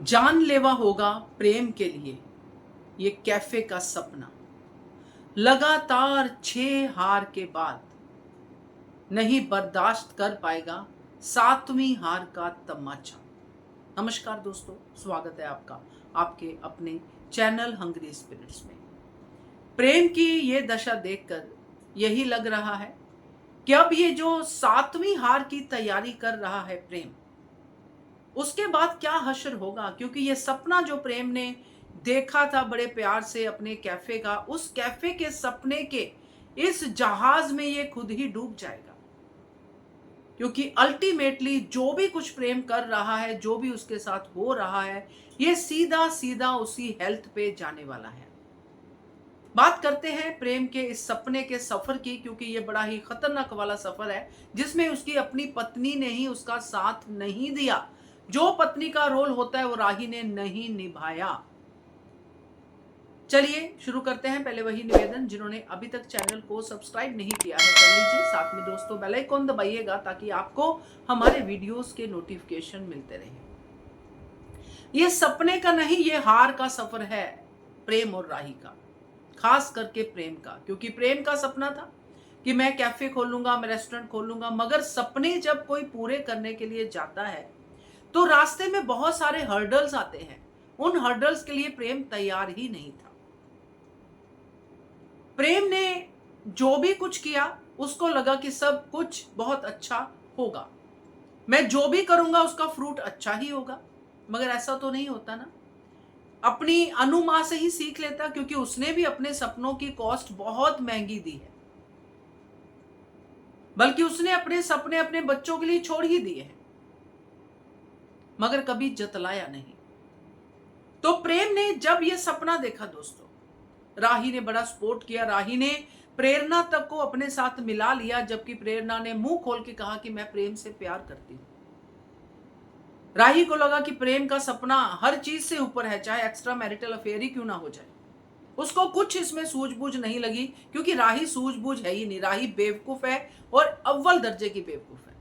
जानलेवा होगा प्रेम के लिए ये कैफे का सपना। लगातार 6 हार के बाद नहीं बर्दाश्त कर पाएगा 7वीं हार का तमाचा। नमस्कार दोस्तों, स्वागत है आपका आपके अपने चैनल हंग्री स्पिरिट्स में। प्रेम की ये दशा देखकर यही लग रहा है कि अब ये जो 7वीं हार की तैयारी कर रहा है प्रेम, उसके बाद क्या हश्र होगा। क्योंकि ये सपना जो प्रेम ने देखा था बड़े प्यार से अपने कैफे का, उस कैफे के सपने के इस जहाज में ये खुद ही डूब जाएगा। क्योंकि अल्टीमेटली जो भी कुछ प्रेम कर रहा है, जो भी उसके साथ हो रहा है, ये सीधा सीधा उसी हेल्थ पे जाने वाला है। बात करते हैं प्रेम के इस सपने के सफर की, क्योंकि ये बड़ा ही खतरनाक वाला सफर है जिसमें उसकी अपनी पत्नी ने ही उसका साथ नहीं दिया। जो पत्नी का रोल होता है वो राही ने नहीं निभाया। चलिए शुरू करते हैं। पहले वही निवेदन, जिन्होंने अभी तक चैनल को सब्सक्राइब नहीं किया है कर लीजिए, साथ में दोस्तों बेल आइकन दबाइएगा ताकि आपको हमारे वीडियोस के नोटिफिकेशन मिलते रहे। ये सपने का नहीं, ये हार का सफर है प्रेम और राही का, खास करके प्रेम का। क्योंकि प्रेम का सपना था कि मैं कैफे खोलूंगा, मैं रेस्टोरेंट खोलूंगा, मगर सपने जब कोई पूरे करने के लिए जाता है तो रास्ते में बहुत सारे हर्डल्स आते हैं। उन हर्डल्स के लिए प्रेम तैयार ही नहीं था। प्रेम ने जो भी कुछ किया उसको लगा कि सब कुछ बहुत अच्छा होगा, मैं जो भी करूंगा उसका फ्रूट अच्छा ही होगा। मगर ऐसा तो नहीं होता ना। अपनी अनु मां से ही सीख लेता, क्योंकि उसने भी अपने सपनों की कॉस्ट बहुत महंगी दी है। बल्कि उसने अपने सपने अपने बच्चों के लिए छोड़ ही दिए हैं, मगर कभी जतलाया नहीं। तो प्रेम ने जब यह सपना देखा दोस्तों, राही ने बड़ा सपोर्ट किया। राही ने प्रेरणा तक को अपने साथ मिला लिया, जबकि प्रेरणा ने मुंह खोल के कहा कि मैं प्रेम से प्यार करती हूं। राही को लगा कि प्रेम का सपना हर चीज से ऊपर है, चाहे एक्स्ट्रा मैरिटल अफेयर ही क्यों ना हो जाए। उसको कुछ इसमें सूझबूझ नहीं लगी, क्योंकि राही सूझबूझ है ही नहीं। राही बेवकूफ है और अव्वल दर्जे की बेवकूफ है।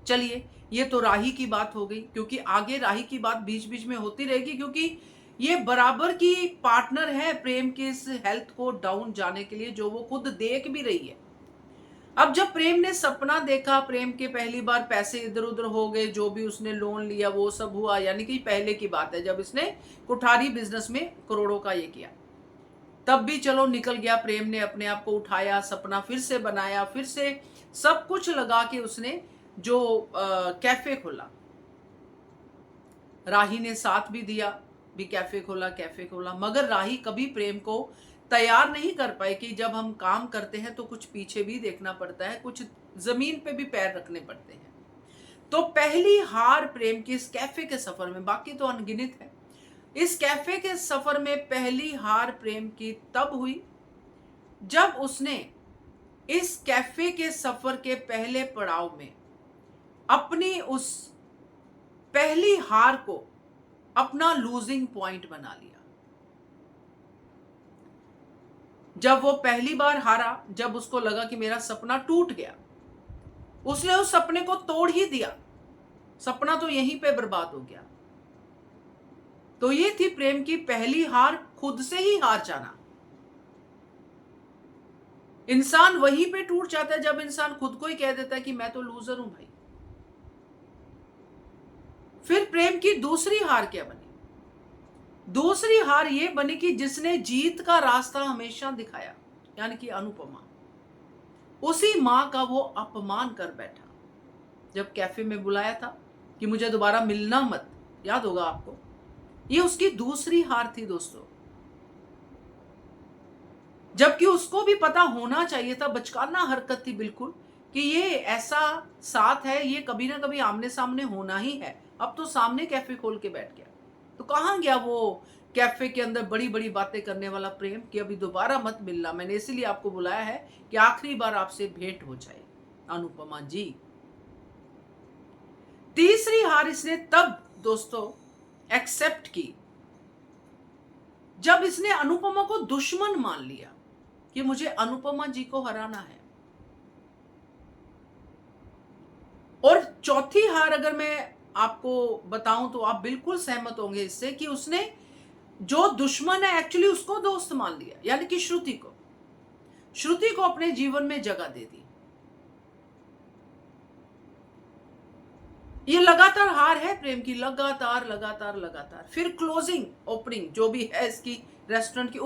चलिए, ये तो राही की बात हो गई, क्योंकि आगे राही की बात बीच बीच में होती रहेगी, क्योंकि ये बराबर की पार्टनर है प्रेम के इस हेल्थ को डाउन जाने के लिए, जो वो खुद देख भी रही है। अब जब प्रेम ने सपना देखा, प्रेम के पहली बार पैसे इधर उधर हो गए, जो भी उसने लोन लिया वो सब हुआ। यानी कि पहले की बात है जब इसने कुठारी बिजनेस में करोड़ों का ये किया, तब भी चलो निकल गया। प्रेम ने अपने आप को उठाया, सपना फिर से बनाया, फिर से सब कुछ लगा के उसने जो कैफे खोला। राही ने साथ भी दिया, भी कैफे खोला, मगर राही कभी प्रेम को तैयार नहीं कर पाए कि जब हम काम करते हैं तो कुछ पीछे भी देखना पड़ता है, कुछ जमीन पे भी पैर रखने पड़ते हैं। तो पहली हार प्रेम की इस कैफे के सफर में, बाकी तो अनगिनत है, इस कैफे के सफर में पहली हार प्रेम की तब हुई जब उसने इस कैफे के सफर के पहले पड़ाव में अपनी उस पहली हार को अपना लूजिंग पॉइंट बना लिया। जब वो पहली बार हारा, जब उसको लगा कि मेरा सपना टूट गया, उसने उस सपने को तोड़ ही दिया। सपना तो यहीं पे बर्बाद हो गया। तो ये थी प्रेम की पहली हार, खुद से ही हार जाना। इंसान वहीं पे टूट जाता है जब इंसान खुद को ही कह देता है कि मैं तो लूजर हूं भाई। फिर प्रेम की दूसरी हार क्या बनी? दूसरी हार ये बनी कि जिसने जीत का रास्ता हमेशा दिखाया, यानी कि अनुपमा, उसी मां का वो अपमान कर बैठा। जब कैफे में बुलाया था कि मुझे दोबारा मिलना मत, याद होगा आपको, ये उसकी दूसरी हार थी दोस्तों। जबकि उसको भी पता होना चाहिए था, बचकाना हरकत थी बिल्कुल, कि ये ऐसा साथ है, ये कभी ना कभी आमने सामने होना ही है। अब तो सामने कैफे खोल के बैठ गया, तो कहां गया वो कैफे के अंदर बड़ी बड़ी बातें करने वाला प्रेम कि अभी दोबारा मत मिलना, मैंने इसीलिए आपको बुलाया है कि आखिरी बार आपसे भेंट हो जाए अनुपमा जी। तीसरी हार इसने तब दोस्तों एक्सेप्ट की जब इसने अनुपमा को दुश्मन मान लिया कि मुझे अनुपमा जी को हराना है। और चौथी हार अगर मैं आपको बताऊं तो आप बिल्कुल सहमत होंगे इससे कि उसने जो दुश्मन है एक्चुअली उसको दोस्त मान लिया, यानी कि श्रुति को अपने जीवन में जगह दे दी। ये लगातार हार है प्रेम की, लगातार लगातार लगातार। फिर क्लोजिंग ओपनिंग जो भी है इसकी रेस्टोरेंट की,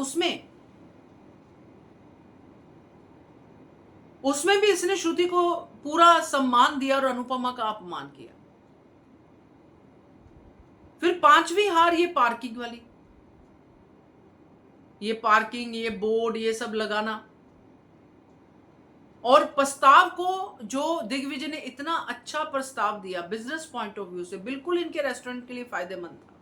उसमें भी इसने श्रुति को पूरा सम्मान दिया और अनुपमा का अपमान किया। फिर पांचवी हार ये पार्किंग वाली, ये पार्किंग, ये बोर्ड, ये सब लगाना, और प्रस्ताव को जो दिग्विजय ने इतना अच्छा प्रस्ताव दिया बिजनेस पॉइंट ऑफ व्यू से, बिल्कुल इनके रेस्टोरेंट के लिए फायदेमंद था,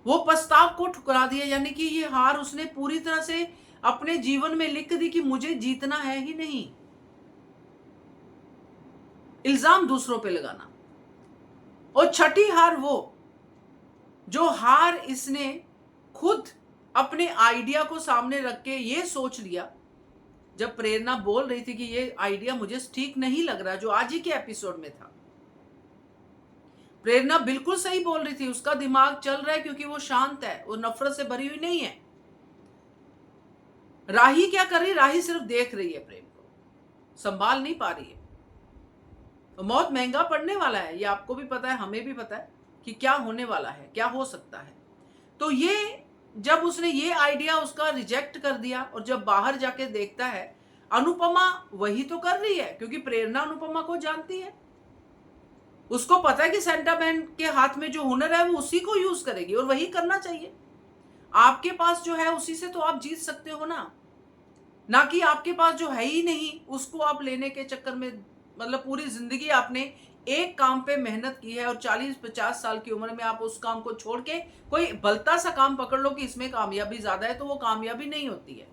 वो प्रस्ताव को ठुकरा दिया। यानी कि ये हार उसने पूरी तरह से अपने जीवन में लिख दी कि मुझे जीतना है ही नहीं। इल्जाम दूसरों पे लगाना। और छठी हार वो जो हार इसने खुद अपने आइडिया को सामने रख के ये सोच लिया, जब प्रेरणा बोल रही थी कि ये आइडिया मुझे ठीक नहीं लग रहा, जो आज ही के एपिसोड में था, प्रेरणा बिल्कुल सही बोल रही थी, उसका दिमाग चल रहा है क्योंकि वो शांत है, वो नफरत से भरी हुई नहीं है। राही क्या कर रही, राही सिर्फ देख रही है प्रेम को, संभाल नहीं पा रही है। तो मौत महंगा पड़ने वाला है, ये आपको भी पता है, हमें भी पता है कि क्या होने वाला है, क्या हो सकता है। तो ये जब उसने ये आइडिया उसका रिजेक्ट कर दिया और जब बाहर जाके देखता है अनुपमा वही तो कर रही है, क्योंकि प्रेरणा अनुपमा को जानती है, उसको पता है कि सेंटा बैन के हाथ में जो हुनर है वो उसी को यूज करेगी और वही करना चाहिए। आपके पास जो है उसी से तो आप जीत सकते हो ना कि आपके पास जो है ही नहीं उसको आप लेने के चक्कर में, मतलब पूरी जिंदगी आपने एक काम पे मेहनत की है और 40-50 साल की उम्र में आप उस काम को छोड़ के कोई भलता सा काम पकड़ लो कि इसमें कामयाबी ज्यादा है, तो वो कामयाबी नहीं होती है।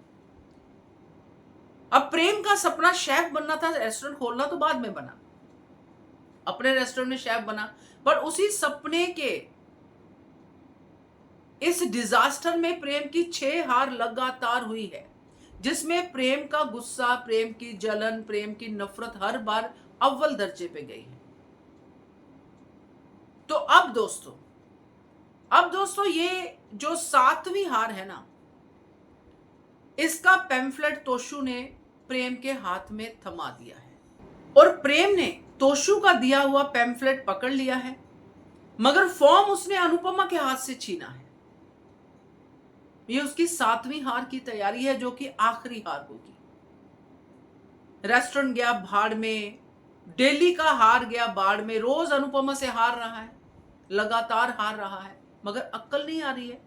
अब प्रेम का सपना शेफ बनना था, रेस्टोरेंट खोलना तो बाद में बना, अपने रेस्टोरेंट में शेफ बना, पर उसी सपने के इस डिजास्टर में प्रेम की 6 हार लगातार हुई है, जिसमें प्रेम का गुस्सा, प्रेम की जलन, प्रेम की नफरत हर बार अव्वल दर्जे पे गई है। तो अब दोस्तों ये जो 7वीं हार है ना, इसका पैम्फलेट तोशु ने प्रेम के हाथ में थमा दिया है और प्रेम ने तोशु का दिया हुआ पैम्फलेट पकड़ लिया है, मगर फॉर्म उसने अनुपमा के हाथ से छीना है। ये उसकी 7वीं हार की तैयारी है, जो कि आखिरी हार होगी। रेस्टोरेंट गया भाड़ में, डेली का हार गया बाढ़ में, रोज अनुपमा से हार रहा है, लगातार हार रहा है, मगर अक्ल नहीं आ रही है।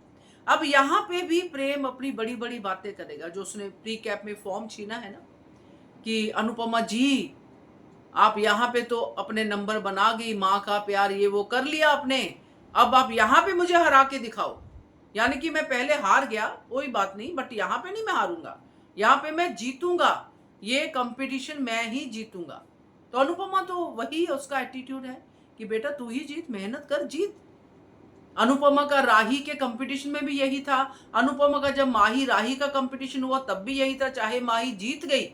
अब यहां पे भी प्रेम अपनी बड़ी बड़ी बातें करेगा, जो उसने प्री कैप में फॉर्म छीना है ना, कि अनुपमा जी आप यहां पे तो अपने नंबर बना गई, माँ का प्यार ये वो कर लिया आपने, अब आप यहां पे मुझे हरा के दिखाओ। यानी कि मैं पहले हार गया, कोई बात नहीं, बट यहां पे नहीं मैं हारूंगा, यहां पे मैं जीतूंगा, ये कंपटीशन मैं ही जीतूंगा। तो अनुपमा तो वही उसका एटीट्यूड है कि बेटा तू ही जीत, मेहनत कर, जीत। अनुपमा का राही के कंपटीशन में भी यही था, अनुपमा का जब माही राही का कंपटीशन हुआ तब भी यही था, चाहे माही जीत गई,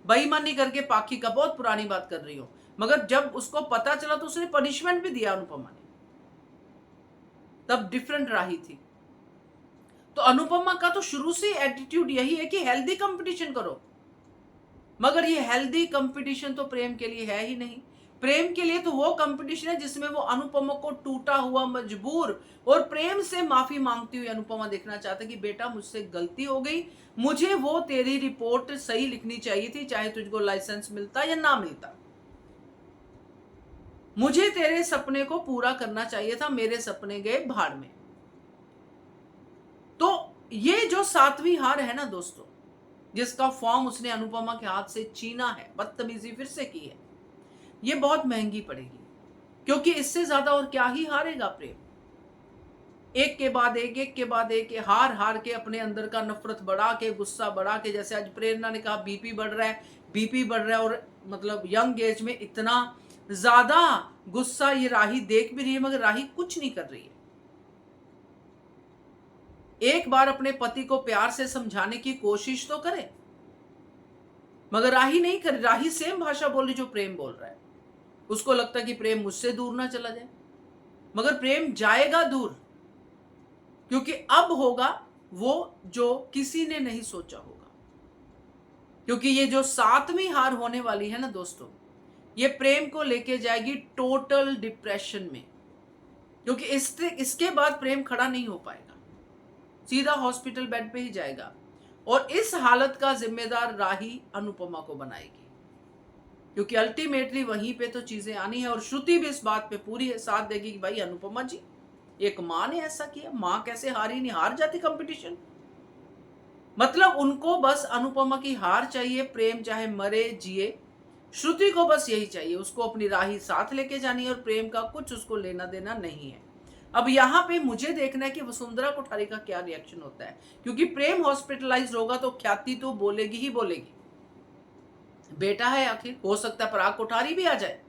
बेईमानी करके पाखी का, बहुत पुरानी बात कर रही हूं, मगर जब उसको पता चला तो उसने पनिशमेंट भी दिया अनुपमा ने, तब डिफरेंट राही थी। तो अनुपमा का तो शुरू से एटीट्यूड यही है कि हेल्दी कंपटीशन करो, मगर ये हेल्दी कंपटीशन तो प्रेम के लिए है ही नहीं। प्रेम के लिए तो वो कंपटीशन है जिसमें वो अनुपमा को टूटा हुआ, मजबूर और प्रेम से माफी मांगती हुई अनुपमा देखना चाहता कि बेटा मुझसे गलती हो गई, मुझे वो तेरी रिपोर्ट सही लिखनी चाहिए थी, चाहे तुझको लाइसेंस मिलता या ना मिलता, मुझे तेरे सपने को पूरा करना चाहिए था, मेरे सपने गए भाड़ में। तो ये जो 7वीं हार है ना दोस्तों, जिसका फॉर्म उसने अनुपमा के हाथ से छीना है, बदतमीजी फिर से की है, ये बहुत महंगी पड़ेगी, क्योंकि इससे ज्यादा और क्या ही हारेगा प्रेम। एक के बाद एक हार हार के अपने अंदर का नफरत बढ़ा के, गुस्सा बढ़ा के, जैसे आज प्रेरणा ने कहा बीपी बढ़ रहा है और मतलब यंग एज में इतना ज्यादा गुस्सा ये राही देख भी रही है, मगर राही कुछ नहीं कर रही है। एक बार अपने पति को प्यार से समझाने की कोशिश तो करे, मगर राही नहीं कर, राही सेम भाषा बोल रही जो प्रेम बोल रहा है। उसको लगता कि प्रेम मुझसे दूर ना चला जाए, मगर प्रेम जाएगा दूर, क्योंकि अब होगा वो जो किसी ने नहीं सोचा होगा। क्योंकि ये जो 7वीं हार होने वाली है ना दोस्तों, ये प्रेम को लेके जाएगी टोटल डिप्रेशन में, क्योंकि इसके बाद प्रेम खड़ा नहीं हो पाएगा, सीधा हॉस्पिटल बेड पे ही जाएगा। और इस हालत का जिम्मेदार राही अनुपमा को बनाएगी, क्योंकि अल्टीमेटली वहीं पे तो चीजें आनी है। और श्रुति भी इस बात पे पूरी साथ देगी कि भाई अनुपमा जी, एक माँ ने ऐसा किया, माँ कैसे हारी नहीं, हार जाती कंपटीशन। मतलब उनको बस अनुपमा की हार चाहिए, प्रेम चाहे मरे जिए, श्रुति को बस यही चाहिए, उसको अपनी राही साथ लेके जानी है और प्रेम का कुछ उसको लेना देना नहीं है। अब यहाँ पे मुझे देखना है कि वसुंधरा कोठारी का क्या रिएक्शन होता है, क्योंकि प्रेम हॉस्पिटलाइज होगा तो ख्याति तो बोलेगी ही बोलेगी, बेटा है आखिर, हो सकता है पराग कोठारी भी आ जाए।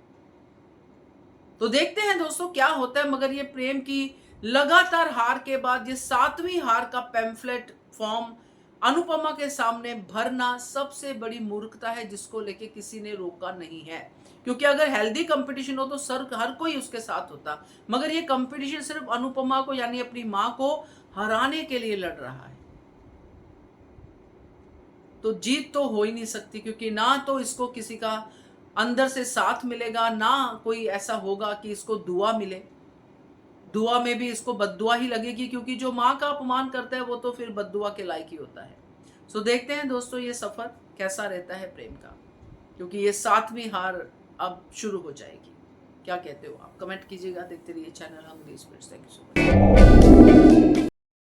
तो देखते हैं दोस्तों क्या होता है। मगर ये प्रेम की लगातार हार के बाद ये 7वीं हार का पैम्फलेट फॉर्म अनुपमा के सामने भरना सबसे बड़ी मूर्खता है, जिसको लेके किसी ने रोका नहीं है। क्योंकि अगर हेल्दी कंपटीशन हो तो हर कोई उसके साथ होता, मगर ये कंपटीशन सिर्फ अनुपमा को यानी अपनी मां को हराने के लिए लड़ रहा है। तो जीत तो हो ही नहीं सकती, क्योंकि ना तो इसको किसी का अंदर से साथ मिलेगा, ना कोई ऐसा होगा कि इसको दुआ मिले। दुआ में भी इसको बद्दुआ ही लगेगी, क्योंकि जो माँ का अपमान करता है वो तो फिर बद्दुआ के लायक ही होता है। सो देखते हैं दोस्तों ये सफर कैसा रहता है प्रेम का, क्योंकि ये 7वीं हार अब शुरू हो जाएगी। क्या कहते हो आप, कमेंट कीजिएगा। देखते रहिए channel Hungry Spirits. Thank you so much.